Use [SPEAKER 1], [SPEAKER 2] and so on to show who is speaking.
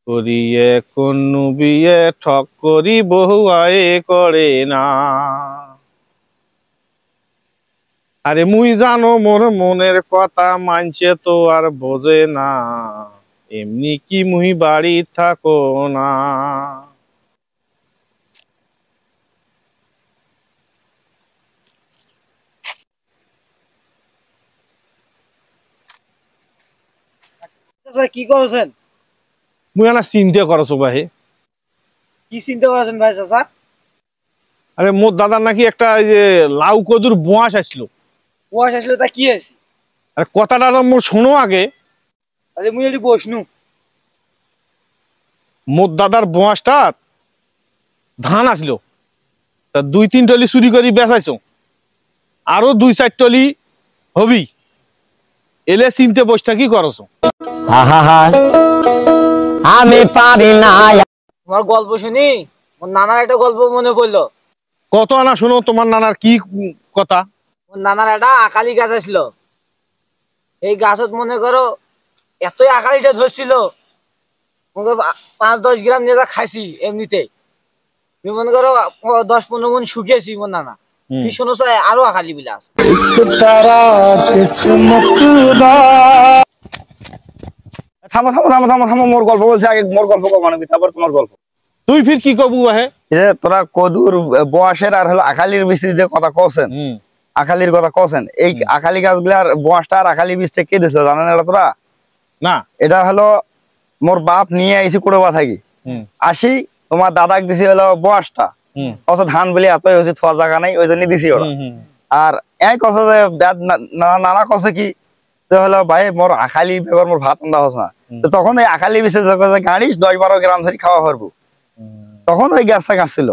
[SPEAKER 1] করিয়ে কোন বিয়ে ঠক করি বহু আয়ে করে না। আরে মুই জানো মোর মনের কথা মানছে তো আর বোঝে না, এমনি কি মুই বাড়ি থাকো না।
[SPEAKER 2] কি করেছেন?
[SPEAKER 1] মুই না চিন্তা করছো ভাই।
[SPEAKER 2] কি চিন্তা করেছেন ভাই চাচা?
[SPEAKER 1] আরে মোর দাদার নাকি একটা এই যে লাউ কদুর বোয়াস আসলো।
[SPEAKER 2] কুয়াশ আসলে তা কি আছে?
[SPEAKER 1] আরে কথাটা মোর শোনো আগে।
[SPEAKER 2] আরে মুই এটি বসনু।
[SPEAKER 1] মোর দাদার বোয়াসটা ধান আসলো, তা 2-3 টলি চুরি করি বেচাইছো, আরো 2-4 টলি হবি, এলে চিনতে বসটা কি করছো?
[SPEAKER 3] আমি পারি না।
[SPEAKER 2] তোমার গল্প শুনি মোর নানার একটা গল্প মনে পড়লো।
[SPEAKER 1] কত আনা শোনো, তোমার নানার কি কথা?
[SPEAKER 2] মোর নানার একটা আকালি গাছ আসলো। এই গাছত মনে করো এতই আকালিটা ধরছিল, মনে করো 5-10 গ্রাম নিয়ে খাইছি এমনিতে। তুমি মনে করো 10-15 মন শুকিয়েছি মোর নানা। কি শোনো চাই আরো আকালি বিলা আছে।
[SPEAKER 3] থামো থামো থামো থামো থামো, মোর গল্প বলছে আগে, মোর গল্প কমানবি, তারপর তোমার গল্প।
[SPEAKER 1] তুই ফির কি কবু হে?
[SPEAKER 3] তোরা কদুর বয়সের আর হলো আখালির বীজ যে কথা কছেন, আখালির কথা কছেন, এই আখালি গাছগুলার বয়সটা আর আখালি বীজটা কে দিছিল জানেন এটা তোরা?
[SPEAKER 1] না।
[SPEAKER 3] এটা হলো মোর বাপ নিয়ে আইছি কুড়োবা থাকি, আসি তোমার দাদাক দিছি হলো বয়সটা। অত ধান বলে এতই হয়েছে, থোয়া জায়গা নাই, ওই জন্য দিছি ওরা। আর এই কথা যে নানা কছে কি হলো ভাই মোর আখালি ব্যাপার, মোর ভাত রান্না হচ্ছে না। তো তখন এই আখালি বিষে গাড়িস 10-12 গ্রাম ধরে খাওয়া পারবো, তখন ওই গ্যাসটা গাছ ছিল।